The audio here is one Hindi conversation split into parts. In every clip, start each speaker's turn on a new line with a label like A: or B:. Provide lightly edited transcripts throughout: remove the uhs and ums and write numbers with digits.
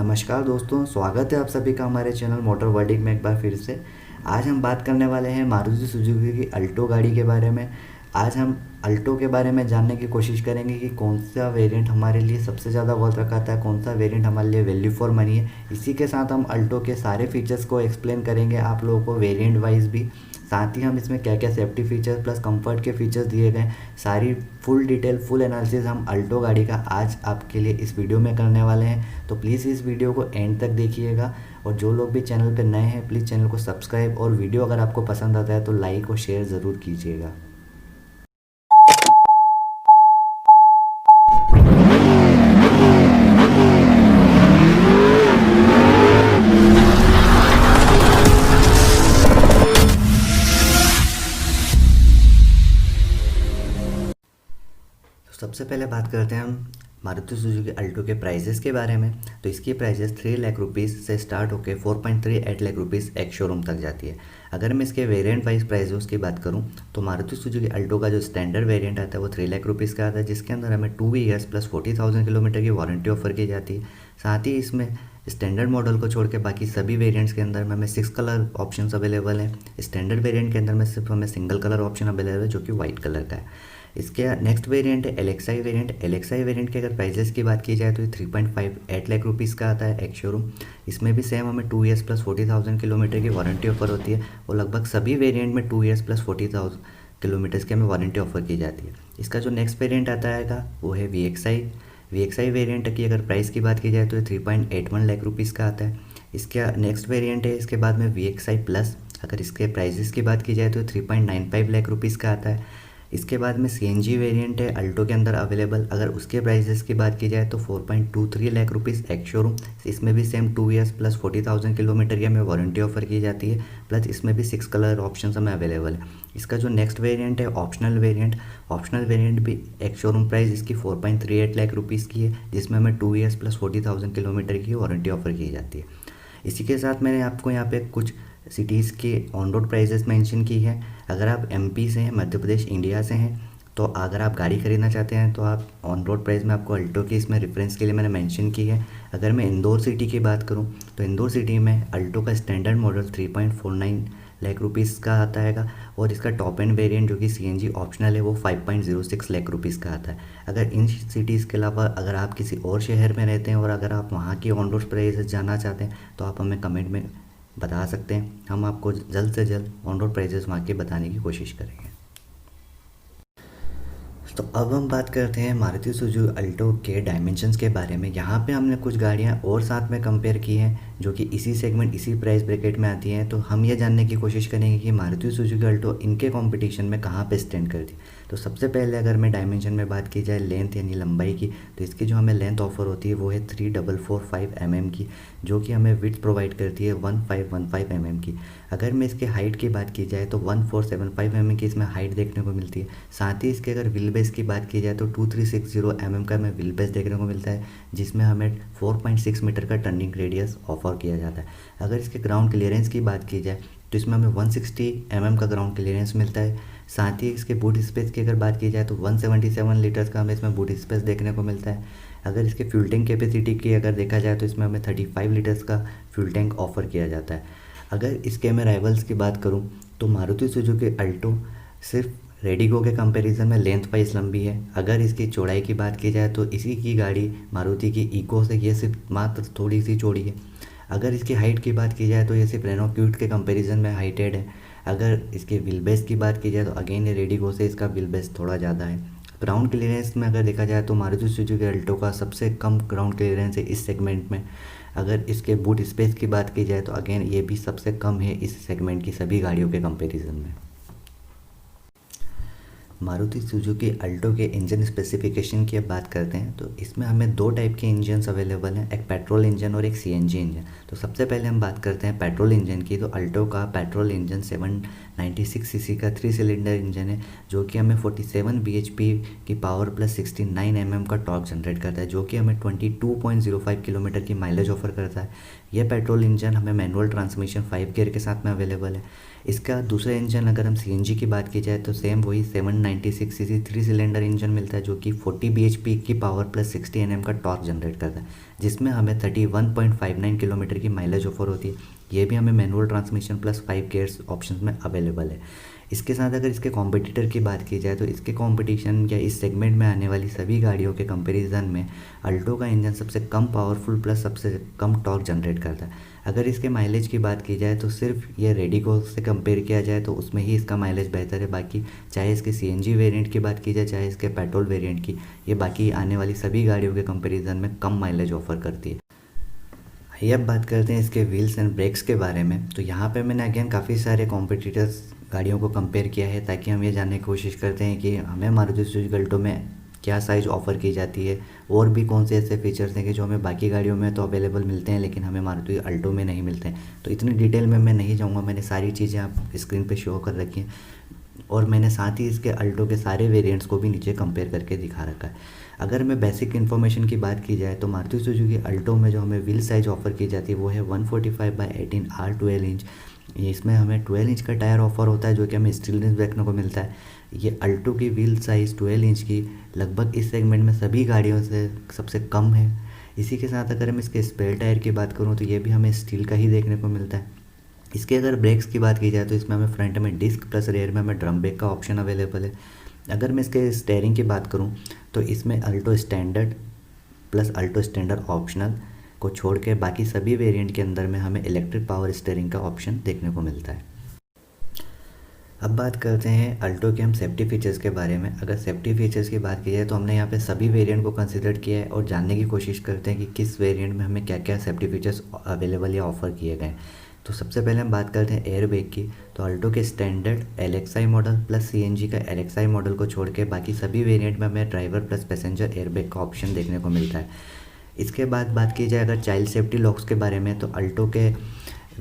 A: नमस्कार दोस्तों, स्वागत है आप सभी का हमारे चैनल मोटर वर्ल्ड में एक बार फिर से। आज हम बात करने वाले हैं मारुति सुजुकी की अल्टो गाड़ी के बारे में। आज हम अल्टो के बारे में जानने की कोशिश करेंगे कि कौन सा वेरिएंट हमारे लिए सबसे ज़्यादा वर्थ रखाता है, कौन सा वेरिएंट हमारे लिए वैल्यू फॉर मनी है। इसी के साथ हम अल्टो के सारे फीचर्स को एक्सप्लेन करेंगे आप लोगों को वेरिएंट वाइज भी। साथ ही हम इसमें क्या क्या सेफ्टी फीचर्स प्लस कंफर्ट के फीचर्स दिए गए, सारी फुल डिटेल फुल एनालिसिस हम अल्टो गाड़ी का आज आपके लिए इस वीडियो में करने वाले हैं। तो प्लीज़ इस वीडियो को एंड तक देखिएगा, और जो लोग भी चैनल पर नए हैं प्लीज़ चैनल को सब्सक्राइब, और वीडियो अगर आपको पसंद आता है तो लाइक और शेयर ज़रूर कीजिएगा। सबसे पहले बात करते हैं हम मारुति सुजुकी अल्टो के प्राइजेस के बारे में। तो इसकी प्राइजेस 3 लाख रुपीज़ से स्टार्ट होकर 4.38 लाख रुपीज़ एक शोरूम तक जाती है। अगर मैं इसके वेरिएंट वाइज प्राइजेस की बात करूं तो मारुति सुजुकी अल्टो का जो स्टैंडर्ड वेरिएंट आता है वो 3 लाख रुपीज़ का आता है, जिसके अंदर हमें 2 ईयर्स प्लस 40,000 किलोमीटर की वारंटी ऑफर की जाती है। साथ ही इसमें स्टैंडर्ड मॉडल को छोड़ के बाकी सभी वेरिएंट्स के अंदर में हमें 6 कलर ऑप्शंस अवेलेबल हैं। स्टैंडर्ड वेरिएंट के अंदर में सिर्फ हमें सिंगल कलर ऑप्शन अवेलेबल है जो कि वाइट कलर का है। इसके नेक्स्ट वेरिएंट है एलेक्साई वेरिएंट। एलेक्साई वेरिएंट के अगर प्राइजेस की बात की जाए तो ये 3.58 लाख रुपीज़ का आता है एक शोरूम। इसमें भी सेम हमें 2 ईयर्स प्लस 40,000 किलोमीटर की वारंटी ऑफर होती है, और लगभग सभी वेरिएंट में 2 ईयर्स प्लस 40,000 किलोमीटर्स की हमें वारंटी ऑफर की जाती है। इसका जो नेक्स्ट वेरिएंट आता है वो है वी एक्स आई वेरिएंट की अगर प्राइस की बात की जाए तो ये 3.81 लाख रुपीज़ का आता है। इसका नेक्स्ट वेरिएंट है इसके बाद में वी एक्स आई प्लस। अगर इसके प्राइजेस की बात की जाए तो 3.95 लाख रुपीज़ का आता है। इसके बाद में CNG वेरिएंट है अल्टो के अंदर अवेलेबल। अगर उसके प्राइजेस की बात की जाए तो 4.23 लाख रुपीज़ एक शोरूम। इसमें भी सेम 2 ईयर्स प्लस 40,000 किलोमीटर की हमें वारंटी ऑफर की जाती है, प्लस इसमें भी 6 कलर ऑप्शन हमें अवेलेबल है। इसका जो नेक्स्ट वेरिएंट है ऑप्शनल वेरिएंट भी एक शोरूम प्राइस इसकी 4.38 लाख रुपीज़ की है, जिसमें हमें 2 ईयर्स प्लस 40,000 किलोमीटर की वारंटी ऑफर की जाती है। इसी के साथ मैंने आपको यहाँ पे कुछ सिटीज़ के ऑन रोड प्राइजेस मेंशन की है। अगर आप MP से हैं, मध्य प्रदेश इंडिया से हैं, तो अगर आप गाड़ी खरीदना चाहते हैं तो आप ऑन रोड प्राइस में आपको अल्टो की इसमें रेफरेंस के लिए मैंने मेंशन की है। अगर मैं इंदौर सिटी की बात करूं तो इंदौर सिटी में अल्टो का स्टैंडर्ड मॉडल 3.49 लाख रुपीज़ का आता है, और इसका टॉप एंड वेरिएंट जो कि CNG ऑप्शनल है वो 5.06 लाख रुपीज़ का आता है। अगर इन सिटीज़ के अलावा अगर आप किसी और शहर में रहते हैं और अगर आप वहाँ की ऑन रोड प्राइस जानना चाहते हैं तो आप हमें कमेंट में बता सकते हैं। हम आपको जल्द से जल्द ऑन रोड प्राइजेस वहाँ के बताने की कोशिश करेंगे। तो अब हम बात करते हैं मारुति सुजुकी अल्टो के डायमेंशंस के बारे में। यहाँ पे हमने कुछ गाड़ियाँ और साथ में कंपेयर की हैं जो कि इसी सेगमेंट इसी प्राइस ब्रैकेट में आती हैं। तो हम ये जानने की कोशिश करेंगे कि मारुति सुजुकी अल्टो इनके कंपटीशन में कहाँ पे स्टैंड करती है। तो सबसे पहले अगर मैं डायमेंशन में बात की जाए लेंथ यानी लंबाई की, तो इसकी जो हमें लेंथ ऑफर होती है वो है 3445 mm की, जो कि हमें विड्थ प्रोवाइड करती है 1515 mm की। अगर मैं इसके हाइट की बात की जाए तो 1475 mm की इसमें हाइट देखने को मिलती है। साथ ही इसके अगर व्हील बेस की बात की जाए तो 2360 mm का हमें व्हील बेस देखने को मिलता है, जिसमें हमें 4.6 मीटर का टर्निंग रेडियस ऑफर किया जाता है। अगर इसके ग्राउंड क्लियरेंस की बात की जाए तो इसमें हमें 160 mm का ग्राउंड क्लियरेंस मिलता है। साथ ही इसके बूट स्पेस की अगर बात की जाए तो 177 लीटर्स का हमें इसमें बूट स्पेस देखने को मिलता है। अगर इसके फ्यूल टैंक कैपेसिटी की अगर देखा जाए तो इसमें हमें 35 लीटर्स का फ्यूल टैंक ऑफर किया जाता है। अगर इसके मैं राइवल्स की बात करूं तो मारुति सुजुकी अल्टो सिर्फ रेडिगो के कंपैरिजन में लेंथ वाइज लंबी है। अगर इसकी चौड़ाई की बात की जाए तो इसी की गाड़ी मारुति की इको से ये सिर्फ मात्र थोड़ी सी चौड़ी है। अगर इसकी हाइट की बात की जाए तो ये सिर्फ रेनो क्विड के कंपैरिजन में हाइटेड है। अगर इसके व्हील बेस की बात की जाए तो अगेन ये रेडिगो से इसका व्हील बेस थोड़ा ज़्यादा है। ग्राउंड क्लियरेंस में अगर देखा जाए तो मारुति सुजुकी अल्टो का सबसे कम ग्राउंड क्लियरेंस है इस सेगमेंट में। अगर इसके बूट स्पेस की बात की जाए तो अगेन ये भी सबसे कम है इस सेगमेंट की सभी गाड़ियों के कंपैरिजन में। मारुति सुजुकी अल्टो के इंजन स्पेसिफिकेशन की अब बात करते हैं तो इसमें हमें 2 टाइप के इंजन्स अवेलेबल हैं, एक पेट्रोल इंजन और एक CNG इंजन। तो सबसे पहले हम बात करते हैं पेट्रोल इंजन की। तो अल्टो का पेट्रोल इंजन 96 सीसी का 3 सिलेंडर इंजन है जो कि हमें 47 bhp की पावर प्लस 69 का टॉर्क जनरेट करता है, जो कि हमें 22.05 किलोमीटर की माइलेज ऑफर करता है। यह पेट्रोल इंजन हमें मैनुअल ट्रांसमिशन 5 गियर के साथ में अवेलेबल है। इसका दूसरा इंजन अगर हम CNG की बात की जाए तो सेम वही 796 सीसी 3 सिलेंडर इंजन मिलता है जो कि 40 bhp की पावर प्लस 60 का टॉर्क जनरेट करता है, जिसमें हमें 31.59 किलोमीटर की माइलेज ऑफर होती है। ये भी हमें manual transmission plus 5 gears option में अवेलेबल है। इसके साथ अगर इसके कॉम्पिटिटर की बात की जाए तो इसके कॉम्पिटिशन या इस सेगमेंट में आने वाली सभी गाड़ियों के कंपैरिजन में अल्टो का इंजन सबसे कम पावरफुल प्लस सबसे कम टॉर्क जनरेट करता है। अगर इसके माइलेज की बात की जाए तो सिर्फ ये रेडिको से कंपेयर किया जाए तो उसमें ही इसका माइलेज बेहतर है। बाकी चाहे इसके CNG वेरिएंट की बात की जाए चाहे इसके पेट्रोल वेरिएंट की, ये बाकी आने वाली सभी गाड़ियों के कंपैरिजन में कम माइलेज ऑफर करती है। आइए अब बात करते हैं इसके व्हील्स एंड ब्रेक्स के बारे में। तो यहाँ पे मैंने अगेन काफ़ी सारे कॉम्पिटिटर्स गाड़ियों को कंपेयर किया है ताकि हम ये जानने की कोशिश करते हैं कि हमें मारुति सुजुकी अल्टो में क्या साइज़ ऑफ़र की जाती है और भी कौन से ऐसे फीचर्स हैं कि जो हमें बाकी गाड़ियों में तो अवेलेबल मिलते हैं लेकिन हमें मारुति अल्टो में नहीं मिलते हैं। तो इतनी डिटेल में मैं नहीं जाऊँगा, मैंने सारी चीज़ें आप स्क्रीन पर शो कर रखी हैं और मैंने साथ ही इसके अल्टो के सारे वेरिएंट्स को भी नीचे कंपेयर करके दिखा रखा है। अगर मैं बेसिक इन्फॉर्मेशन की बात की जाए तो मारुति सुजुकी अल्टो में जो हमें व्हील साइज़ ऑफर की जाती है वो है 145/18 R 12 इंच। इसमें हमें 12 इंच का टायर ऑफर होता है जो कि हमें स्टीलनेस देखने को मिलता है। ये अल्टो की व्हील साइज़ 12 इंच की लगभग इस सेगमेंट में सभी गाड़ियों से सबसे कम है। इसी के साथ अगर हम इसके स्पेयर टायर की बात करूँ तो ये भी हमें स्टील का ही देखने को मिलता है। इसके अगर ब्रेक्स की बात की जाए तो इसमें हमें फ्रंट में डिस्क प्लस रेयर में हमें ड्रम ब्रेक का ऑप्शन अवेलेबल है। अगर मैं इसके स्टेयरिंग की बात करूं तो इसमें Alto standard plus Alto standard optional को छोड़ के बाकी सभी वेरिएंट के अंदर में हमें इलेक्ट्रिक पावर स्टेयरिंग का ऑप्शन देखने को मिलता है। अब बात करते हैं अल्टो के हम सेफ्टी फीचर्स के बारे में। अगर सेफ्टी फीचर्स की बात की जाए तो हमने यहाँ पे सभी वेरिएंट को कंसिडर किया है और जानने की कोशिश करते हैं कि किस वेरिएंट में हमें क्या क्या सेफ्टी फीचर्स अवेलेबल या ऑफर किए गए। तो सबसे पहले हम बात करते हैं एयर बैग की। तो अल्टो के standard LXI model plus CNG का LXI मॉडल को छोड़ के बाकी सभी वेरिएंट में हमें driver plus passenger air bag का ऑप्शन देखने को मिलता है। इसके बाद बात की जाए अगर चाइल्ड सेफ्टी लॉक्स के बारे में तो अल्टो के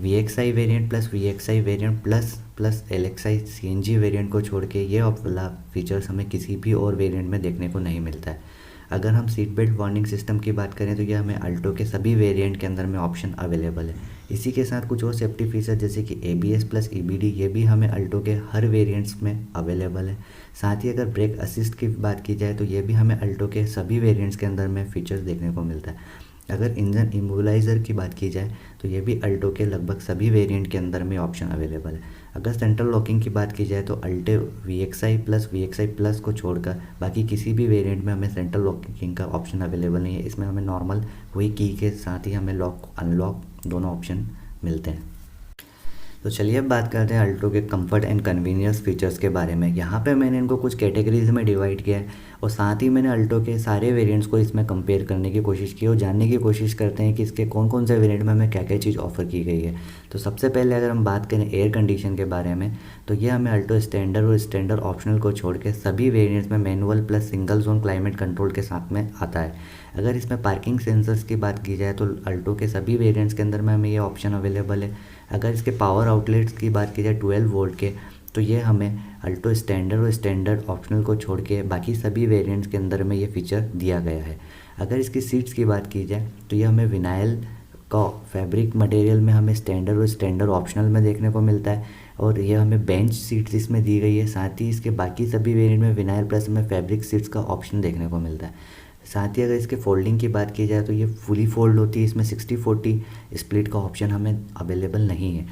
A: VXI variant plus VXI variant plus LXI CNG variant को छोड़ के ये वाला फीचर्स हमें किसी भी और वेरिएंट में देखने को नहीं मिलता है। अगर हम सीट बेल्ट वार्निंग सिस्टम की बात करें तो यह हमें अल्टो के सभी वेरिएंट के अंदर में ऑप्शन अवेलेबल है। इसी के साथ कुछ और सेफ्टी फीचर जैसे कि ABS प्लस EBD ये भी हमें अल्टो के हर वेरिएंट्स में अवेलेबल है। साथ ही अगर ब्रेक असिस्ट की बात की जाए तो ये भी हमें अल्टो के सभी वेरिएंट्स के अंदर में फीचर्स देखने को मिलता है। अगर इंजन इमोबिलाइज़र की बात की जाए तो ये भी अल्टो के लगभग सभी वेरिएंट के अंदर में ऑप्शन अवेलेबल है। अगर सेंट्रल लॉकिंग की बात की जाए तो Alto VXI plus VXI plus को छोड़कर बाकी किसी भी वेरिएंट में हमें सेंट्रल लॉकिंग का ऑप्शन अवेलेबल नहीं है। इसमें हमें नॉर्मल वही की के साथ ही हमें लॉक अनलॉक दोनों ऑप्शन मिलते हैं। तो चलिए अब बात करते हैं अल्टो के कंफर्ट एंड कन्वीनियंस फीचर्स के बारे में। यहाँ पे मैंने इनको कुछ कैटेगरीज में डिवाइड किया है और साथ ही मैंने अल्टो के सारे वेरिएंट्स को इसमें कंपेयर करने की कोशिश की और जानने की कोशिश करते हैं कि इसके कौन कौन से वेरिएंट में हमें क्या क्या चीज़ ऑफर की गई है। तो सबसे पहले अगर हम बात करें एयर कंडीशन के बारे में तो ये हमें अल्टो स्टैंडर्ड और स्टैंडर्ड ऑप्शनल को छोड़ के सभी वेरियंट्स में manual plus single zone climate control के साथ में आता है। अगर इसमें पार्किंग सेंसर्स की बात की जाए तो अल्टो के सभी वेरिएंट्स के अंदर में हमें ये ऑप्शन अवेलेबल है। अगर इसके पावर आउटलेट्स की बात की जाए 12 वोल्ट के तो ये हमें अल्टो स्टैंडर्ड और स्टैंडर्ड ऑप्शनल को छोड़ के बाकी सभी वेरिएंट्स के अंदर में ये फीचर दिया गया है। अगर इसकी सीट्स की बात की जाए तो ये हमें विनाइल का फैब्रिक मटेरियल में हमें स्टैंडर्ड और स्टैंडर्ड ऑप्शनल में देखने को मिलता है और ये हमें बेंच सीट्स इसमें दी गई है। साथ ही इसके बाकी सभी वेरिएंट में विनाइल प्लस हमें फैब्रिक सीट्स का ऑप्शन देखने को मिलता है। साथ ही अगर इसके फोल्डिंग की बात की जाए तो ये फुली फोल्ड होती है। इसमें 60/40 स्प्लिट का ऑप्शन हमें अवेलेबल नहीं है।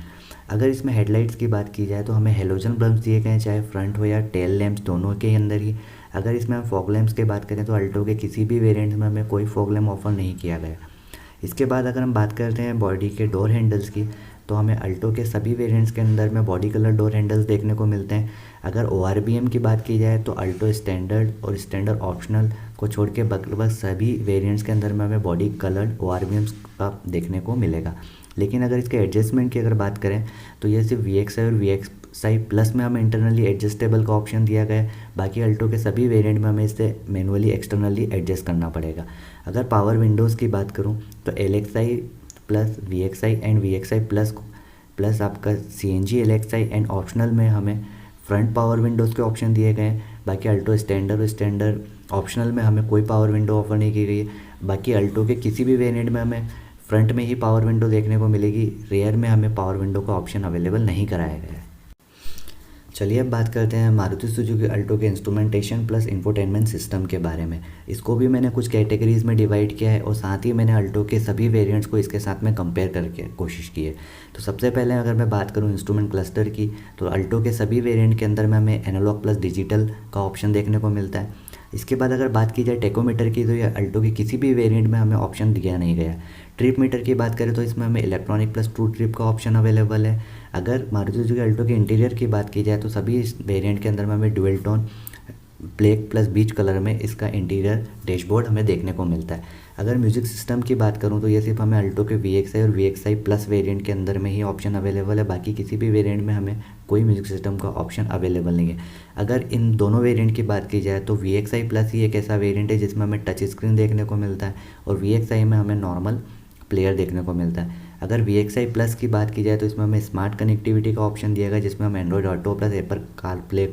A: अगर इसमें हेडलाइट्स की बात की जाए तो हमें हेलोजन बल्ब्स दिए गए हैं चाहे फ्रंट हो या टेल लैंप्स दोनों के अंदर ही। अगर इसमें हम फॉग लैंप्स की बात करें तो अल्टो के किसी भी वेरिएंट में हमें कोई फॉग लैंप ऑफर नहीं किया गया। इसके बाद अगर हम बात करते हैं बॉडी के डोर हैंडल्स की तो हमें अल्टो के सभी वेरिएंट्स के अंदर में बॉडी कलर डोर हैंडल्स देखने को मिलते हैं। अगर ORBM की बात की जाए तो अल्टो स्टैंडर्ड और स्टैंडर्ड ऑप्शनल को छोड़ के लगभग सभी वेरिएंट्स के अंदर में हमें बॉडी कलर ORBM का देखने को मिलेगा। लेकिन अगर इसके एडजस्टमेंट की अगर बात करें तो ये सिर्फ VXI और VXI प्लस में हमें इंटरनली एडजस्टेबल का ऑप्शन दिया गया है। बाकी अल्टो के सभी वेरिएंट में हमें इसे मैनुअली एक्सटर्नली एडजस्ट करना पड़ेगा। अगर पावर विंडोज़ की बात करूं तो LXI plus VXI and VXI plus plus आपका CNG LXI एंड ऑप्शनल में हमें फ्रंट पावर विंडोज़ के ऑप्शन दिए गए हैं। बाकी अल्टो स्टैंडर्ड और स्टैंडर्ड ऑप्शनल में हमें कोई पावर विंडो ऑफर नहीं की गई है। बाकी अल्टो के किसी भी वेरिएंट में हमें फ्रंट में ही पावर विंडो देखने को मिलेगी, रेयर में हमें पावर विंडो का ऑप्शन अवेलेबल नहीं कराया गया है। चलिए अब बात करते हैं मारुति सुजुकी अल्टो के इंस्ट्रूमेंटेशन प्लस इंफोटेनमेंट सिस्टम के बारे में। इसको भी मैंने कुछ कैटेगरीज़ में डिवाइड किया है और साथ ही मैंने अल्टो के सभी वेरिएंट्स को इसके साथ में कंपेयर करके कोशिश की है। तो सबसे पहले अगर मैं बात करूं इंस्ट्रूमेंट क्लस्टर की, तो अल्टो के सभी वेरिएंट के अंदर में हमें एनालॉग प्लस डिजिटल का ऑप्शन देखने को मिलता है। इसके बाद अगर बात की जाए टेकोमीटर की, तो ये अल्टो के किसी भी वेरिएंट में हमें ऑप्शन दिया नहीं गया। ट्रिप मीटर की बात करें तो इसमें हमें इलेक्ट्रॉनिक प्लस ट्रू ट्रिप का ऑप्शन अवेलेबल है। अगर मारुति सुजुकी अल्टो के इंटीरियर की बात की जाए तो सभी इस वेरिएंट के अंदर में हमें डुअल टोन ब्लैक प्लस बीच कलर में इसका इंटीरियर डैशबोर्ड हमें देखने को मिलता है। अगर म्यूजिक सिस्टम की बात करूं तो ये सिर्फ हमें अल्टो के VXI और VXI प्लस वेरिएंट के अंदर में ही ऑप्शन अवेलेबल है। बाकी किसी भी वेरिएंट में हमें कोई म्यूजिक सिस्टम का ऑप्शन अवेलेबल नहीं है। अगर इन दोनों वेरिएंट की बात की जाए तो VXI प्लस ही एक ऐसा वेरिएंट है जिसमें हमें टच स्क्रीन देखने को मिलता है और VXI में हमें नॉर्मल प्लेयर देखने को मिलता है। अगर VXI प्लस की बात की जाए तो इसमें हमें स्मार्ट कनेक्टिविटी का ऑप्शन दिया गया, जिसमें हम Android auto plus Apple CarPlay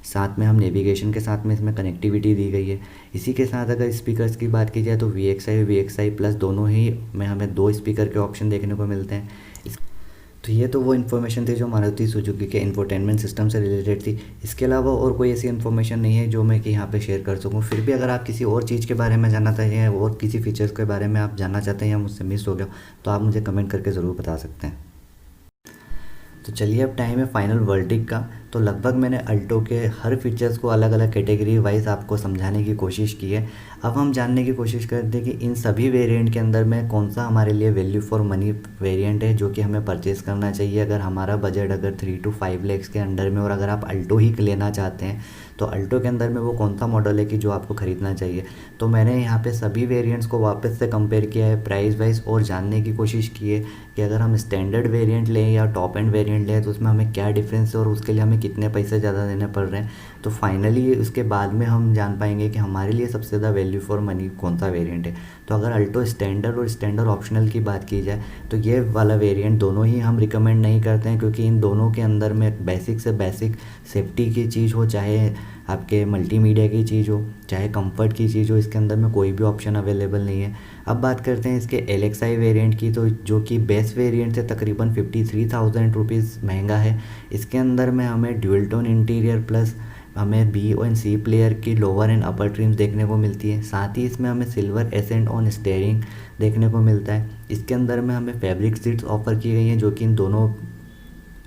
A: साथ में हम नेविगेशन के साथ में इसमें कनेक्टिविटी दी गई है। इसी के साथ अगर स्पीकर्स की बात की जाए तो VXI और VXI प्लस दोनों ही में हमें 2 स्पीकर के ऑप्शन देखने को मिलते हैं। तो ये तो वो इन्फॉर्मेशन थी जो मारुति सुजुकी के इंफोटेनमेंट सिस्टम से रिलेटेड थी। इसके अलावा और कोई ऐसी इन्फॉर्मेशन नहीं है जो मैं कि यहाँ पे शेयर कर सकूँ। फिर भी अगर आप किसी और चीज़ के बारे में जानना चाहते हैं और किसी फीचर्स के बारे में आप जानना चाहते हैं या मुझसे मिस हो गया तो आप मुझे कमेंट करके ज़रूर बता सकते हैं। तो चलिए अब टाइम है फाइनल वर्डिक्ट का। तो लगभग मैंने अल्टो के हर फीचर्स को अलग अलग कैटेगरी वाइज आपको समझाने की कोशिश की है। अब हम जानने की कोशिश करते हैं कि इन सभी वेरिएंट के अंदर में कौन सा हमारे लिए वैल्यू फॉर मनी वेरिएंट है जो कि हमें परचेज़ करना चाहिए अगर हमारा बजट अगर 3 to 5 लाख के अंडर में, और अगर आप अल्टो ही लेना चाहते हैं तो अल्टो के अंदर में वो कौन सा मॉडल है कि जो आपको ख़रीदना चाहिए। तो मैंने यहाँ पे सभी वेरिएंट्स को वापस से कंपेयर किया है प्राइस वाइज और जानने की कोशिश की है कि अगर हम स्टैंडर्ड वेरिएंट लें या टॉप एंड वेरिएंट लें तो उसमें हमें क्या डिफरेंस है और उसके लिए हमें कितने पैसे ज़्यादा देने पड़ रहे हैं। तो फाइनली उसके बाद में हम जान पाएंगे कि हमारे लिए सबसे ज़्यादा वैल्यू फॉर मनी कौन सा वेरिएंट है। तो अगर अल्टो स्टैंडर्ड और स्टैंडर्ड ऑप्शनल की बात की जाए तो ये वाला वेरिएंट दोनों ही हम रिकमेंड नहीं करते हैं, क्योंकि इन दोनों के अंदर में बेसिक से बेसिक सेफ्टी की चीज़ हो, चाहे आपके मल्टीमीडिया की चीज़ हो, चाहे कंफर्ट की चीज़ हो, इसके अंदर में कोई भी ऑप्शन अवेलेबल नहीं है। अब बात करते हैं इसके LXI वेरिएंट की, तो जो कि बेस वेरिएंट से तकरीबन 53,000 रुपीज़ महंगा है। इसके अंदर में हमें ड्यूल टोन इंटीरियर प्लस हमें B और C प्लेयर की लोअर एंड अपर ट्रिम्स देखने को मिलती है। साथ ही इसमें हमें सिल्वर एसेंट ऑन स्टीयरिंग देखने को मिलता है। इसके अंदर में हमें फैब्रिक सीट्स ऑफर की गई हैं जो कि इन दोनों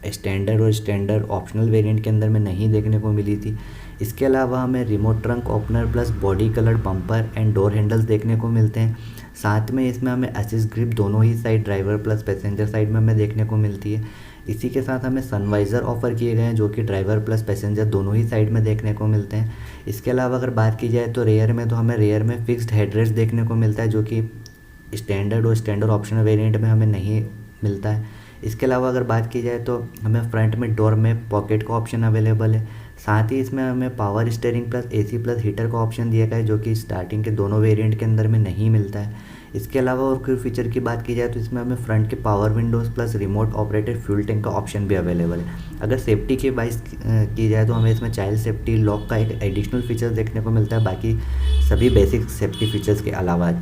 A: स्टैंडर्ड और स्टैंडर्ड ऑप्शनल वेरिएंट के अंदर में नहीं देखने को मिली थी। इसके अलावा हमें remote trunk opener plus body colour bumper and door handles देखने को मिलते हैं। साथ में इसमें हमें असिस्ट ग्रिप दोनों ही side driver plus passenger side में हमें देखने को मिलती है। इसी के साथ हमें सनवाइज़र ऑफ़र किए गए हैं जो कि ड्राइवर प्लस पैसेंजर दोनों ही साइड में देखने को मिलते हैं। इसके अलावा अगर बात की जाए तो रेयर में तो हमें रेयर में फिक्स्ड हेडरेस्ट देखने को मिलता है जो कि स्टैंडर्ड और स्टैंडर्ड ऑप्शनल वेरिएंट में हमें नहीं मिलता है। इसके अलावा अगर बात की जाए तो हमें फ्रंट में डोर में पॉकेट का ऑप्शन अवेलेबल है। साथ ही इसमें हमें power steering plus AC plus heater का ऑप्शन दिया गया है जो कि स्टार्टिंग के दोनों वेरिएंट के अंदर में नहीं मिलता है। इसके अलावा और कोई फीचर की बात की जाए तो इसमें हमें फ्रंट के power Windows plus remote operated fuel tank का ऑप्शन भी अवेलेबल है। अगर सेफ्टी की बात की जाए तो हमें इसमें चाइल्ड सेफ्टी लॉक का एक एडिशनल फीचर देखने को मिलता है, बाकी सभी बेसिक सेफ्टी फीचर्स के अलावा।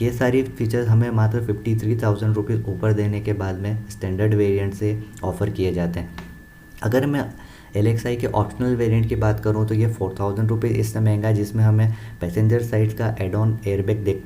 A: ये सारी फीचर्स हमें मात्र 53,000 रुपीज़ ऊपर देने के बाद में स्टैंडर्ड वेरिएंट से ऑफ़र किए जाते हैं। अगर मैं LXI के ऑप्शनल वेरिएंट की बात करूँ तो ये 4,000 रुपीज़ इससे महंगा है, जिसमें हमें पैसेंजर साइड का एड ऑन एयरबैग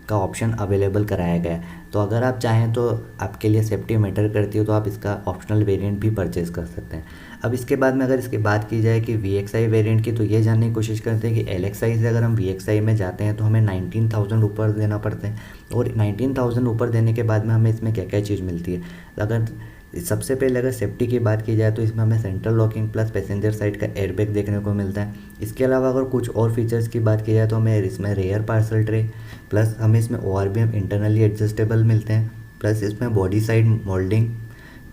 A: का ऑप्शन अवेलेबल कराया गया है। तो अगर आप चाहें तो आपके लिए सेफ्टी मैटर करती हो तो आप इसका ऑप्शनल वेरिएंट भी परचेज़ कर सकते हैं। अब इसके बाद में अगर इसकी बात की जाए कि VXI वेरिएंट की, तो ये जानने की कोशिश करते हैं कि LXI से अगर हम VXI में जाते हैं तो हमें 19,000 ऊपर देना पड़ता है, और 19,000 ऊपर देने के बाद में हमें इसमें क्या क्या चीज़ मिलती है। अगर सबसे पहले अगर सेफ्टी की बात की जाए तो इसमें हमें central locking plus passenger side का एयरबैग देखने को मिलता है। इसके अलावा अगर कुछ और फीचर्स की बात की जाए तो हमें इसमें रेयर पार्सल ट्रे प्लस हमें इसमें ORBM इंटरनली एडजस्टेबल मिलते हैं, प्लस इसमें बॉडी साइड मोल्डिंग,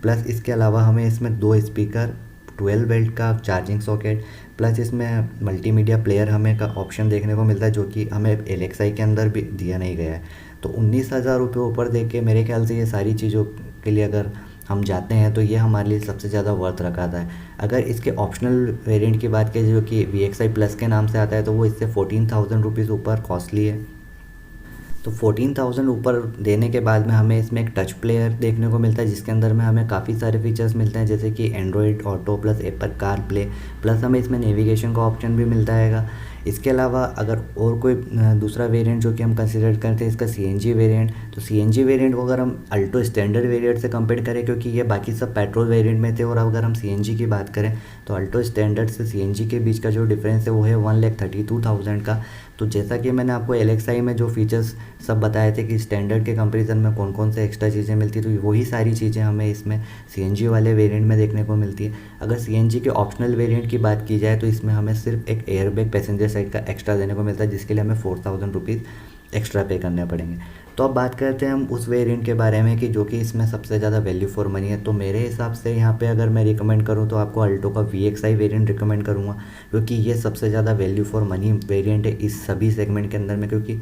A: प्लस इसके अलावा हमें इसमें 2 स्पीकर 12 वोल्ट का चार्जिंग सॉकेट, प्लस इसमें मल्टीमीडिया प्लेयर हमें का ऑप्शन देखने को मिलता है जो कि हमें LXI के अंदर भी दिया नहीं गया है। तो 19,000 रुपये ऊपर दे के मेरे ख्याल से ये सारी चीज़ों के लिए अगर हम जाते हैं तो ये हमारे लिए सबसे ज़्यादा वर्थ रखाता है। अगर इसके ऑप्शनल वेरिएंट की बात करें जो कि VXI प्लस के नाम से आता है, तो वो इससे 14,000 रुपीज़ ऊपर कॉस्टली है। तो 14,000 ऊपर देने के बाद में हमें इसमें एक टच प्लेयर देखने को मिलता है, जिसके अंदर में हमें काफ़ी सारे फीचर्स मिलते हैं, जैसे कि Android auto plus Apple car play, plus हमें इसमें नेविगेशन का ऑप्शन भी मिलता है। इसके अलावा अगर और कोई दूसरा वेरिएंट जो कि हम कंसिडर करते हैं इसका CNG वेरिएंट, तो CNG वेरिएंट को अगर हम अल्टो स्टैंडर्ड वेरिएंट से कंपेयर करें, क्योंकि ये बाकी सब पेट्रोल वेरिएंट में थे, और अगर हम CNG की बात करें तो अल्टो स्टैंडर्ड से CNG के बीच का जो डिफरेंस है वो है 1,32,000 का। तो जैसा कि मैंने आपको LXI में जो फीचर्स सब बताए थे कि स्टैंडर्ड के कंपैरिजन में कौन कौन से एक्स्ट्रा चीज़ें मिलती, तो वही सारी चीज़ें हमें इसमें CNG वाले वेरिएंट में देखने को मिलती है। अगर CNG के ऑप्शनल वेरिएंट की बात की जाए तो इसमें हमें सिर्फ एक एयरबैग पैसेंजर साइड का एक्स्ट्रा देने को मिलता है, जिसके लिए हमें 4,000 रुपीज़ एक्स्ट्रा पे करने पड़ेंगे। तो अब बात करते हैं हम उस वेरिएंट के बारे में कि जो कि इसमें सबसे ज़्यादा वैल्यू फॉर मनी है। तो मेरे हिसाब से यहाँ पे अगर मैं रिकमेंड करूँ तो आपको अल्टो का VXI वेरिएंट रिकमेंड करूँगा, क्योंकि ये सबसे ज़्यादा वैल्यू फॉर मनी वेरिएंट है इस सभी सेगमेंट के अंदर में। क्योंकि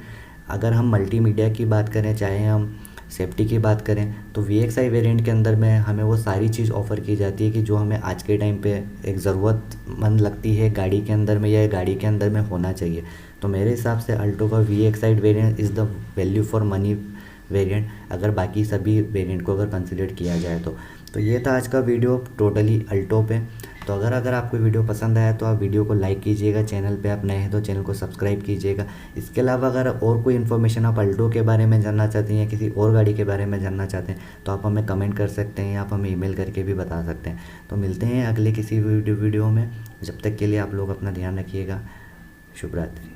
A: अगर हम मल्टीमीडिया की बात करें, चाहे हम सेफ्टी की बात करें, तो VXI वेरिएंट के अंदर में हमें वो सारी चीज़ ऑफ़र की जाती है कि जो हमें आज के टाइम पे एक ज़रूरतमंद लगती है गाड़ी के अंदर में या गाड़ी के अंदर में होना चाहिए। तो मेरे हिसाब से अल्टो का VXI variant is the value for money variant, अगर बाकी सभी वेरिएंट को अगर कंसिडर किया जाए तो ये था आज का वीडियो टोटली अल्टो पे। तो अगर आपको वीडियो पसंद आया तो आप वीडियो को लाइक कीजिएगा, चैनल पे आप नए हैं तो चैनल को सब्सक्राइब कीजिएगा। इसके अलावा अगर और कोई इन्फॉर्मेशन आप अल्टो के बारे में जानना चाहते हैं या किसी और गाड़ी के बारे में जानना चाहते हैं तो आप हमें कमेंट कर सकते हैं या आप हमें ईमेल करके भी बता सकते हैं। तो मिलते हैं अगले किसी वीडियो में, जब तक के लिए आप लोग अपना ध्यान रखिएगा। शुभ रात्रि।